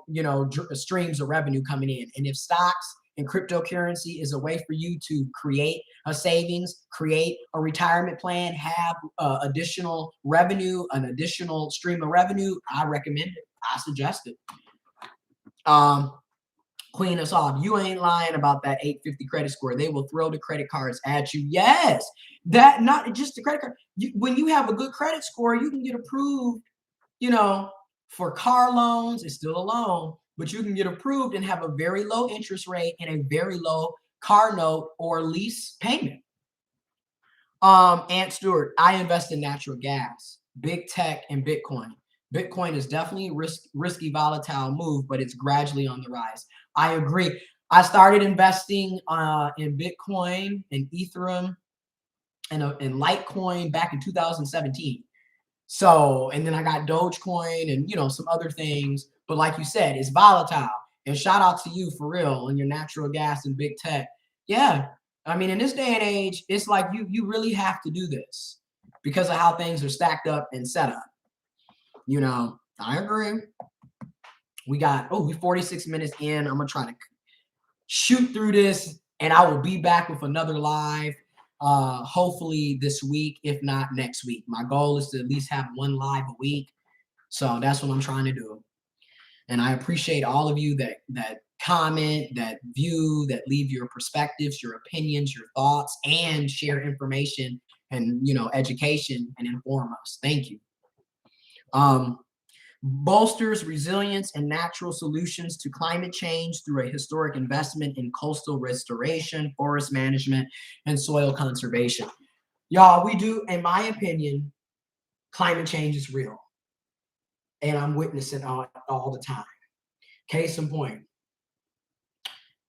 streams of revenue coming in. And if stocks and cryptocurrency is a way for you to create a savings, create a retirement plan, have additional revenue, an additional stream of revenue, I recommend it. I suggest it. Queen Assad, you ain't lying about that 850 credit score. They will throw the credit cards at you. Yes, that not just the credit card. When you have a good credit score, you can get approved, for car loans. It's still a loan, but you can get approved and have a very low interest rate and a very low car note or lease payment. Aunt Stewart, I invest in natural gas, big tech, and Bitcoin. Bitcoin is definitely a risky, volatile move, but it's gradually on the rise. I agree. I started investing in Bitcoin and Ethereum and Litecoin back in 2017. So, and then I got Dogecoin and, some other things. But like you said, it's volatile. And shout out to you for real and your natural gas and big tech. Yeah. I mean, in this day and age, it's like you really have to do this because of how things are stacked up and set up. I agree. We're 46 minutes in. I'm going to try to shoot through this and I will be back with another live, hopefully this week, if not next week. My goal is to at least have one live a week. So that's what I'm trying to do. And I appreciate all of you that comment, that view, that leave your perspectives, your opinions, your thoughts, and share information and, education and inform us. Thank you. Bolsters resilience and natural solutions to climate change through a historic investment in coastal restoration, forest management, and soil conservation. Y'all, we do, in my opinion, climate change is real. And I'm witnessing all the time. Case in point,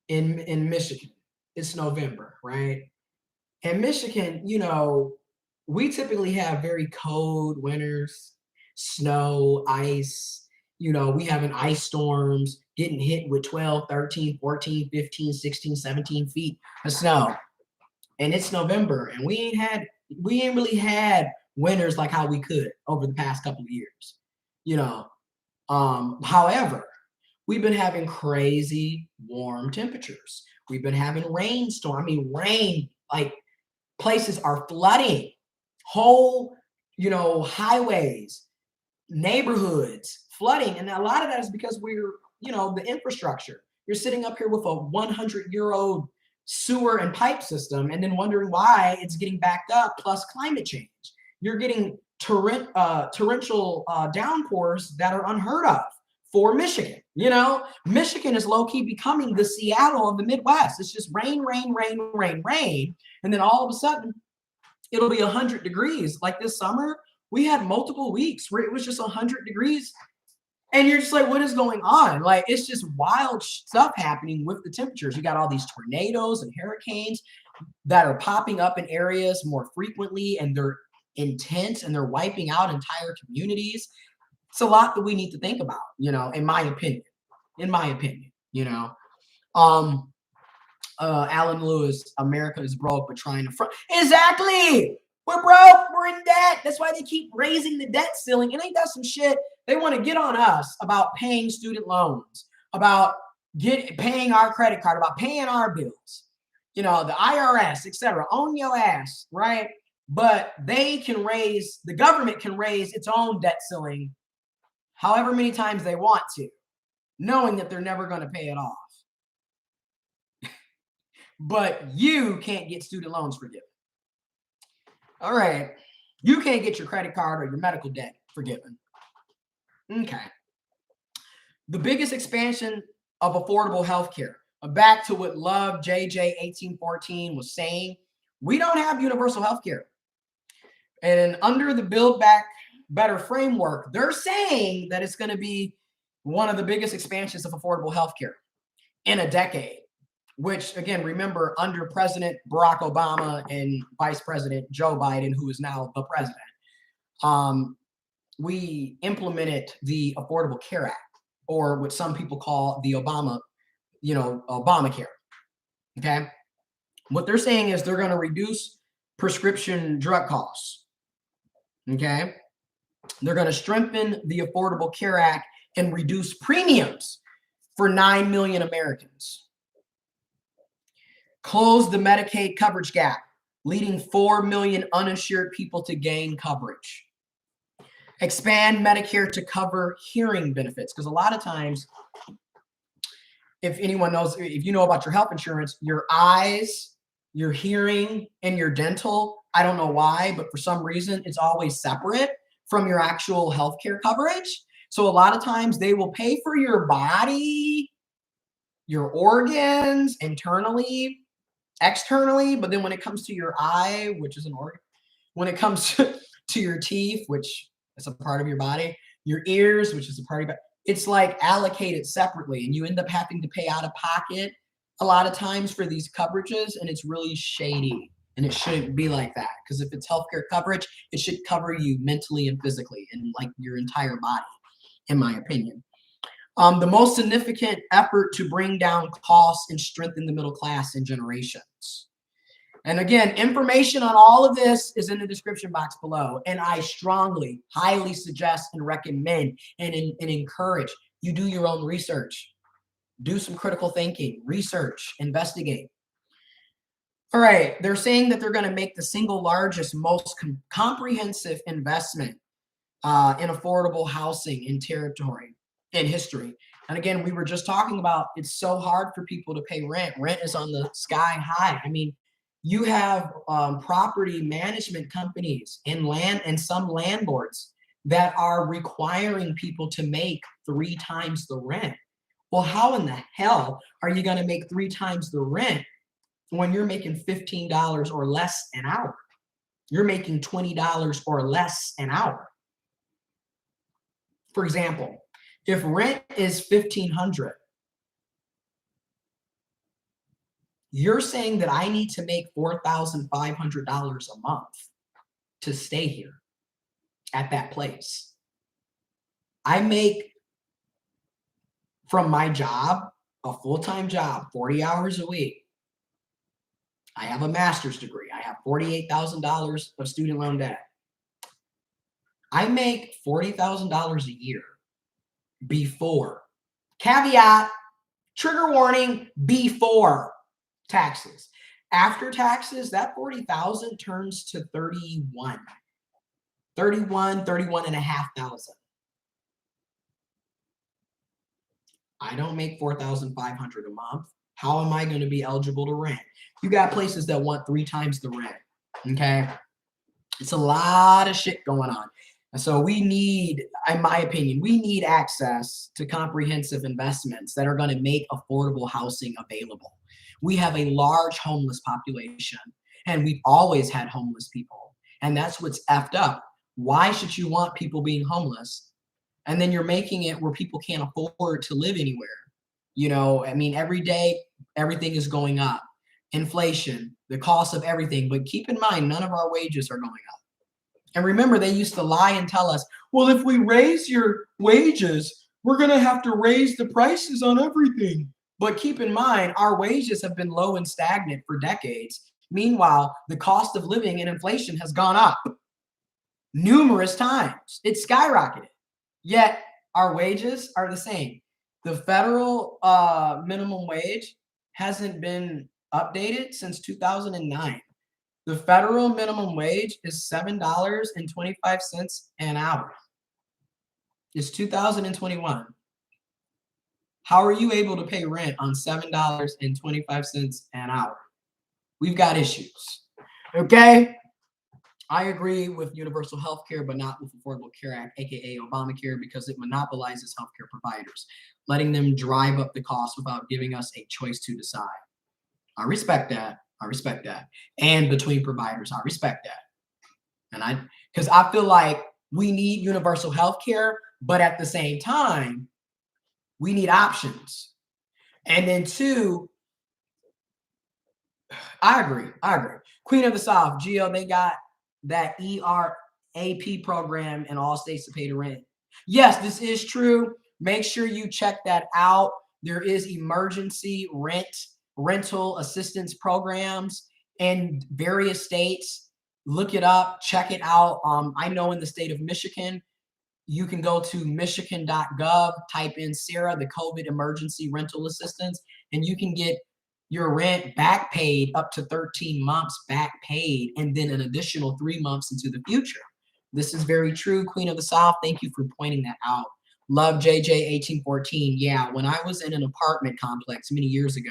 in Michigan, it's November, right? In Michigan, we typically have very cold winters, snow, ice, we having ice storms, getting hit with 12, 13, 14, 15, 16, 17 feet of snow. And it's November and we ain't really had winters like how we could over the past couple of years, however, we've been having crazy warm temperatures. We've been having rain, like places are flooding, whole, highways, neighborhoods flooding. And a lot of that is because we're, the infrastructure. You're sitting up here with a 100-year-old sewer and pipe system and then wondering why it's getting backed up, plus climate change. You're getting torrential downpours that are unheard of for Michigan. Michigan is low-key becoming the Seattle of the Midwest. It's just rain, rain, rain, rain, rain. And then all of a sudden, it'll be 100 degrees. Like this summer, we had multiple weeks where it was just 100 degrees. And you're just like, what is going on? Like, it's just wild stuff happening with the temperatures. You got all these tornadoes and hurricanes that are popping up in areas more frequently, and they're intense and they're wiping out entire communities. It's a lot that we need to think about, in my opinion, Alan Lewis, America is broke, but trying to front. Exactly. We're broke. We're in debt. That's why they keep raising the debt ceiling. And ain't that some shit? They want to get on us about paying student loans, about paying our credit card, about paying our bills, the IRS, etc. Own your ass, right? But the government can raise its own debt ceiling however many times they want to, knowing that they're never going to pay it off. But you can't get student loans forgiven. All right. You can't get your credit card or your medical debt forgiven. Okay. The biggest expansion of affordable healthcare. Back to what Love JJ1814 was saying. We don't have universal healthcare. And under the Build Back Better framework, they're saying that it's going to be one of the biggest expansions of affordable healthcare in a decade, which, again, remember, under President Barack Obama and Vice President Joe Biden, who is now the president, we implemented the Affordable Care Act, or what some people call the Obamacare. Okay. What they're saying is they're going to reduce prescription drug costs. Okay. They're going to strengthen the Affordable Care Act and reduce premiums for 9 million Americans. Close the Medicaid coverage gap, leading 4 million uninsured people to gain coverage. Expand Medicare to cover hearing benefits, because a lot of times, if anyone knows, if you know about your health insurance, your eyes, your hearing, and your dental, I don't know why, but for some reason, it's always separate from your actual healthcare coverage. So a lot of times they will pay for your body, your organs internally, externally, but then when it comes to your eye, which is an organ, when it comes to your teeth, which is a part of your body, your ears, which is a part of your body, it's like allocated separately, and you end up having to pay out of pocket a lot of times for these coverages, and it's really shady, and it shouldn't be like that, because if it's healthcare coverage, it should cover you mentally and physically and like your entire body, in my opinion. The most significant effort to bring down costs and strengthen the middle class in generations. And again, information on all of this is in the description box below. And I strongly, highly suggest and recommend and encourage you do your own research. Do some critical thinking, research, investigate. All right, they're saying that they're going to make the single largest, most comprehensive investment in affordable housing in history. And again, we were just talking about it's so hard for people to pay rent. Rent is on the sky high. I mean, you have property management companies and some landlords that are requiring people to make 3 times the rent. Well, how in the hell are you going to make 3 times the rent when you're making $15 or less an hour? You're making $20 or less an hour. For example, if rent is $1,500, you're saying that I need to make $4,500 a month to stay here at that place. I make from my job, a full-time job, 40 hours a week. I have a master's degree. I have $48,000 of student loan debt. I make $40,000 a year before. Caveat, trigger warning, before taxes. After taxes, that 40,000 turns to 31 and a half thousand. I don't make $4,500 a month. How am I going to be eligible to rent? You got places that want 3 times the rent. Okay. It's a lot of shit going on. And so we need, in my opinion, we need access to comprehensive investments that are going to make affordable housing available. We have a large homeless population, and we've always had homeless people. And that's what's effed up. Why should you want people being homeless? And then you're making it where people can't afford to live anywhere. You know, I mean, every day, everything is going up. Inflation, the cost of everything. But keep in mind, none of our wages are going up. And remember, they used to lie and tell us, well, if we raise your wages, we're going to have to raise the prices on everything. But keep in mind, our wages have been low and stagnant for decades. Meanwhile, the cost of living and inflation has gone up numerous times. It's skyrocketed. Yet our wages are the same. The federal minimum wage hasn't been updated since 2009. The federal minimum wage is $7.25 an hour. It's 2021. How are you able to pay rent on $7.25 an hour? We've got issues. Okay? I agree with universal health care, but not with Affordable Care Act, aka Obamacare, because it monopolizes healthcare providers, letting them drive up the cost without giving us a choice to decide. I respect that. I respect that. And between providers, I respect that. And because I feel like we need universal health care, but at the same time, we need options. And then 2, I agree. Queen of the South, Gio, they got that ERA AP program in all states to pay the rent. Yes, this is true. Make sure you check that out. There is emergency rental assistance programs in various states. Look it up, check it out. I know in the state of Michigan, you can go to michigan.gov, type in Sarah, the COVID emergency rental assistance, and you can get your rent back paid up to 13 months back paid, and then an additional 3 months into the future. This is very true, Queen of the South. Thank you for pointing that out. Love JJ 1814. Yeah, when I was in an apartment complex many years ago,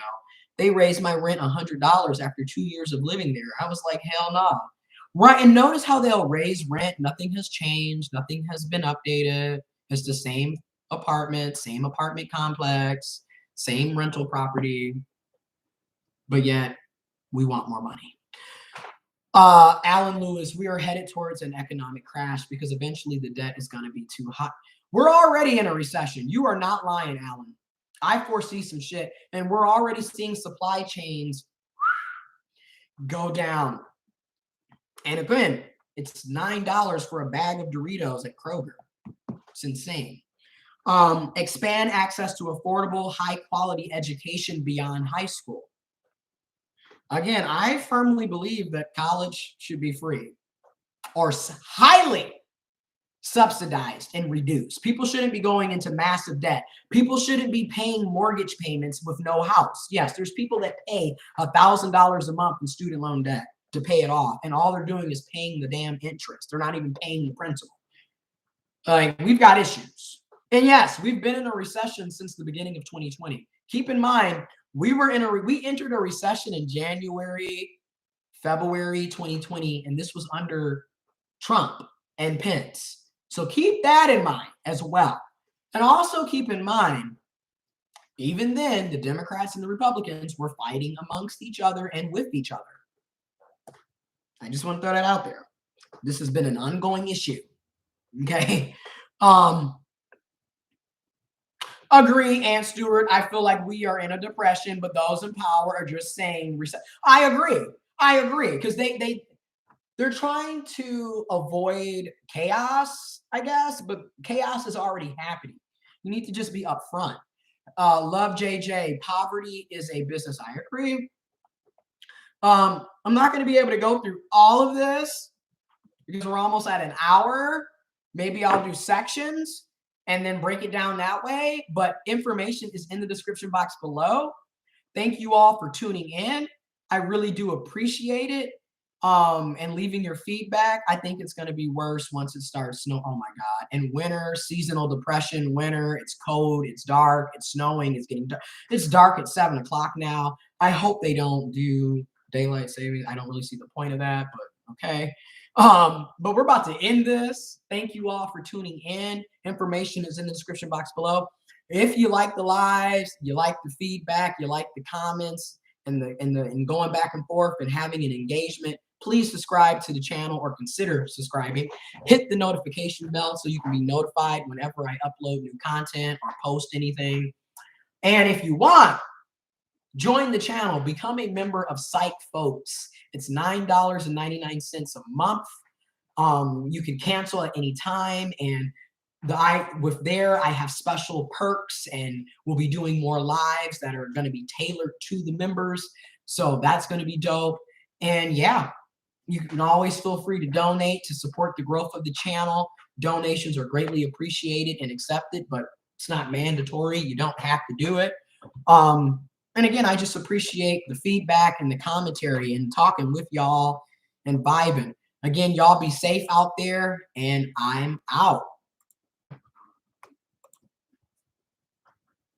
they raised my rent $100 after 2 years of living there. I was like, hell no. Right, and notice how they'll raise rent. Nothing has changed. Nothing has been updated. It's the same apartment complex, same rental property, but yet we want more money. Alan Lewis, we are headed towards an economic crash because eventually the debt is going to be too high. We're already in a recession. You are not lying, Alan. I foresee some shit, and we're already seeing supply chains go down. And again, it's $9 for a bag of Doritos at Kroger. It's insane. Expand access to affordable, high-quality education beyond high school. Again, I firmly believe that college should be free or highly subsidized and reduced. People shouldn't be going into massive debt. People shouldn't be paying mortgage payments with no house. Yes, there's people that pay $1,000 a month in student loan debt to pay it off, and all they're doing is paying the damn interest. They're not even paying the principal. Like, we've got issues. And yes, we've been in a recession since the beginning of 2020. Keep in mind, we entered a recession in February 2020, and this was under Trump and Pence. So keep that in mind as well. And also keep in mind, even then, the Democrats and the Republicans were fighting amongst each other and with each other. I just want to throw that out there. This has been an ongoing issue. Okay. Agree, Aunt Stewart. I feel like we are in a depression, but those in power are just saying reset. I agree. Because they're trying to avoid chaos, I guess, but chaos is already happening. You need to just be upfront. Love JJ. Poverty is a business. I agree. I'm not going to be able to go through all of this because we're almost at an hour. Maybe I'll do sections and then break it down that way. But information is in the description box below. Thank you all for tuning in. I really do appreciate it. And leaving your feedback. I think it's going to be worse once it starts snow. Oh my God. And winter, seasonal depression, winter, it's cold, it's dark, it's snowing, it's getting dark. It's dark at 7 o'clock now. I hope they don't do daylight savings. I don't really see the point of that, but okay. But we're about to end this. Thank you all for tuning in. Information is in the description box below. If you like the lives, you like the feedback, you like the comments, and going back and forth and having an engagement, please subscribe to the channel or consider subscribing. Hit the notification bell so you can be notified whenever I upload new content or post anything. And if you want, join the channel, become a member of Psych, folks. It's $9.99 a month. You can cancel at any time, and I have special perks, and we'll be doing more lives that are going to be tailored to the members. So that's going to be dope. And yeah, you can always feel free to donate to support the growth of the channel. Donations are greatly appreciated and accepted, but it's not mandatory. You don't have to do it. And again, I just appreciate the feedback and the commentary and talking with y'all and vibing. Again, y'all be safe out there, and I'm out.